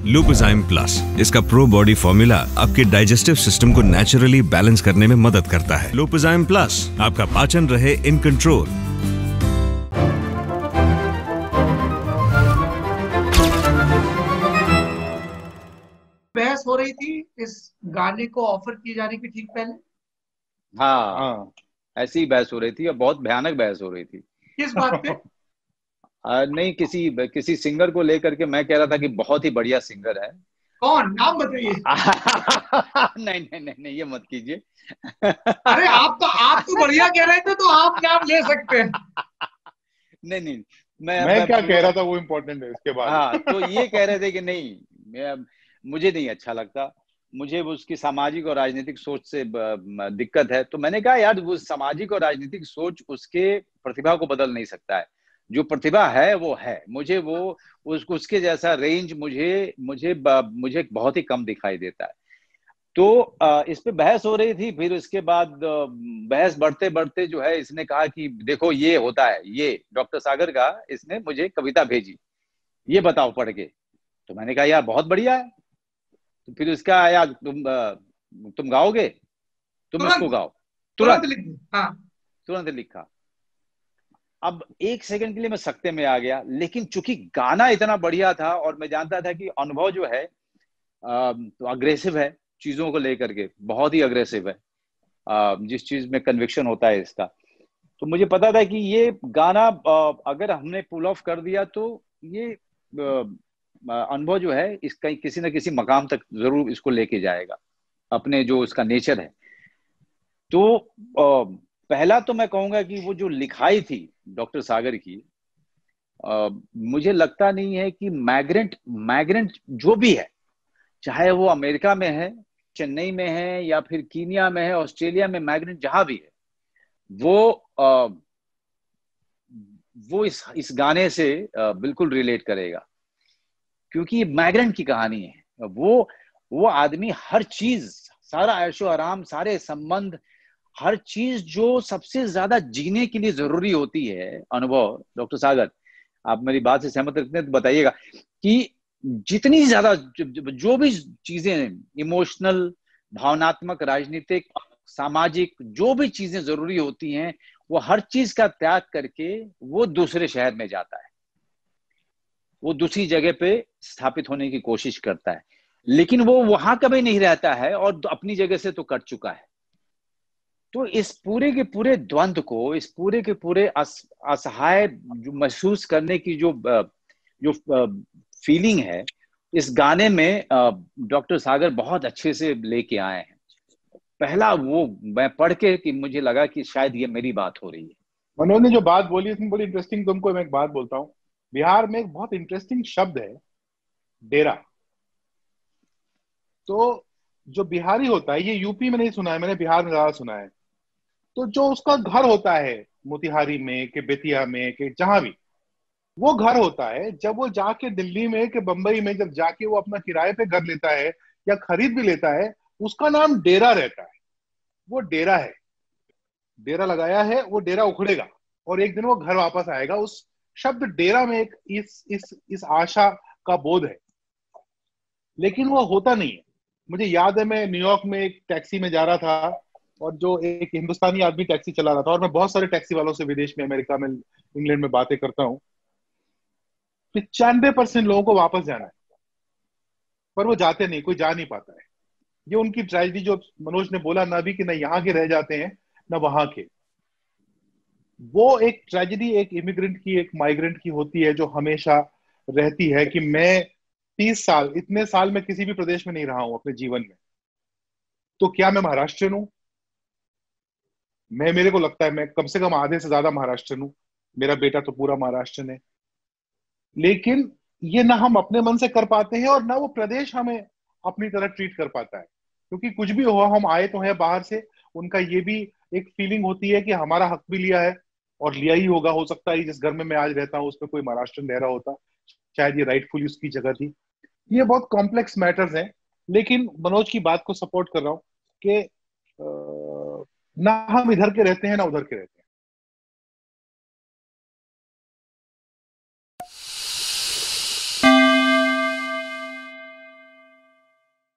लुपिजाइम plus, इसका pro body formula आपके digestive system को नेचुरली बैलेंस करने में मदद करता है। लुपिजाइम प्लस, आपका पाचन रहे इन कंट्रोल। बहस हो रही थी इस गाने को ऑफर किए जाने की ठीक पहले। हाँ, ऐसी ही बहस हो रही थी और बहुत भयानक बहस हो रही थी। किस बात पे? नहीं, किसी सिंगर को लेकर के मैं कह रहा था कि बहुत ही बढ़िया सिंगर है। कौन? नाम बताइए। नहीं नहीं नहीं नहीं, ये मत कीजिए। अरे आप तो बढ़िया कह रहे थे, तो आप नाम ले सकते हैं। नहीं नहीं, मैं क्या कह रहा था वो इम्पोर्टेंट है इसके बाद। हाँ, तो ये कह रहे थे कि नहीं, मुझे नहीं अच्छा लगता, मुझे उसकी सामाजिक और राजनीतिक सोच से दिक्कत है। तो मैंने कहा यार, वो सामाजिक और राजनीतिक सोच उसके प्रतिभा को बदल नहीं सकता है। जो प्रतिभा है वो है, मुझे वो उसके जैसा रेंज मुझे बहुत ही कम दिखाई देता है। तो इस पे बहस हो रही थी। फिर उसके बाद बहस बढ़ते बढ़ते जो है, इसने कहा कि देखो ये होता है, ये डॉक्टर सागर का इसने मुझे कविता भेजी, ये बताओ पढ़ के। तो मैंने कहा यार बहुत बढ़िया है। तो फिर उसका आया, तुम गाओगे, तुम इसको गाओ। तुरंत लिखा। अब एक सेकंड के लिए मैं सकते में आ गया, लेकिन चूंकि गाना इतना बढ़िया था और मैं जानता था कि अनुभव जो है तो अग्रेसिव है चीजों को लेकर के, बहुत ही अग्रेसिव है जिस चीज में कन्विक्शन होता है इसका। तो मुझे पता था कि ये गाना अगर हमने पुल ऑफ कर दिया तो ये अनुभव जो है इसका किसी न किसी मकाम तक जरूर इसको लेके जाएगा, अपने जो इसका नेचर है। तो पहला तो मैं कहूंगा कि वो जो लिखाई थी डॉक्टर सागर की, मुझे लगता नहीं है कि माइग्रेंट जो भी है, चाहे वो अमेरिका में है, चेन्नई में है, या फिर कीनिया में है, ऑस्ट्रेलिया में, माइग्रेंट जहां भी है, वो इस गाने से बिल्कुल रिलेट करेगा, क्योंकि ये माइग्रेंट की कहानी है। वो आदमी हर चीज, सारा ऐशो आराम, सारे संबंध, हर चीज जो सबसे ज्यादा जीने के लिए जरूरी होती है, अनुभव डॉक्टर सागर, आप मेरी बात से सहमत रखते हैं तो बताइएगा कि जितनी ज्यादा जो भी चीजें इमोशनल, भावनात्मक, राजनीतिक, सामाजिक, जो भी चीजें जरूरी होती हैं, वो हर चीज का त्याग करके वो दूसरे शहर में जाता है, वो दूसरी जगह पे स्थापित होने की कोशिश करता है, लेकिन वो वहां कभी नहीं रहता है और अपनी जगह से तो कट चुका है। तो इस पूरे के पूरे द्वंद्व को, इस पूरे के पूरे असहाय जो महसूस करने की जो फीलिंग है, इस गाने में डॉक्टर सागर बहुत अच्छे से लेके आए हैं। पहला वो मैं पढ़ के कि मुझे लगा कि शायद ये मेरी बात हो रही है। मनोज ने जो बात बोली उसमें बड़ी इंटरेस्टिंग, तुमको मैं एक बात बोलता हूँ। बिहार में एक बहुत इंटरेस्टिंग शब्द है, डेरा। तो जो बिहारी होता है, ये यूपी में नहीं सुना है मैंने, बिहार में ज्यादा सुना है। तो जो उसका घर होता है मोतिहारी में, के बेतिया में, के जहां भी, वो घर होता है, जब वो जाके दिल्ली में के बंबई में जब जाके वो अपना किराए पे घर लेता है या खरीद भी लेता है, उसका नाम डेरा रहता है। वो डेरा है, डेरा लगाया है, वो डेरा उखड़ेगा और एक दिन वो घर वापस आएगा। उस शब्द डेरा में एक इस आशा का बोध है, लेकिन वो होता नहीं है। मुझे याद है, मैं न्यूयॉर्क में एक टैक्सी में जा रहा था और जो एक हिंदुस्तानी आदमी टैक्सी चला रहा था, और मैं बहुत सारे टैक्सी वालों से विदेश में, अमेरिका में, इंग्लैंड में बातें करता हूँ। 95% लोगों को वापस जाना है, पर वो जाते नहीं, कोई जा नहीं पाता है। ये उनकी ट्रेजेडी जो मनोज ने बोला ना भी, कि न यहाँ के रह जाते हैं न वहां के। वो एक ट्रेजेडी एक इमिग्रेंट की, एक माइग्रेंट की होती है, जो हमेशा रहती है कि मैं 30 साल, इतने साल मैं किसी भी प्रदेश में नहीं रहा हूं अपने जीवन में, तो क्या मैं महाराष्ट्रियन हूं? मेरे को लगता है मैं कम से कम आधे से ज्यादा महाराष्ट्रियन हूं। मेरा बेटा तो पूरा महाराष्ट्रियन है। लेकिन ये ना हम अपने मन से कर पाते हैं और ना वो प्रदेश हमें अपनी तरह ट्रीट कर पाता है, क्योंकि कुछ भी हो, हम आए तो हैं बाहर से। उनका ये भी एक फीलिंग होती है कि हमारा हक भी लिया है, और लिया ही होगा। हो सकता है जिस घर में मैं आज रहता हूँ उसमें कोई महाराष्ट्र रह रहा होता, शायद ये राइटफुली उसकी जगह थी। ये बहुत कॉम्प्लेक्स मैटर्स हैं। लेकिन मनोज की बात को सपोर्ट कर रहा हूँ कि ना हम इधर के रहते हैं ना उधर के रहते हैं,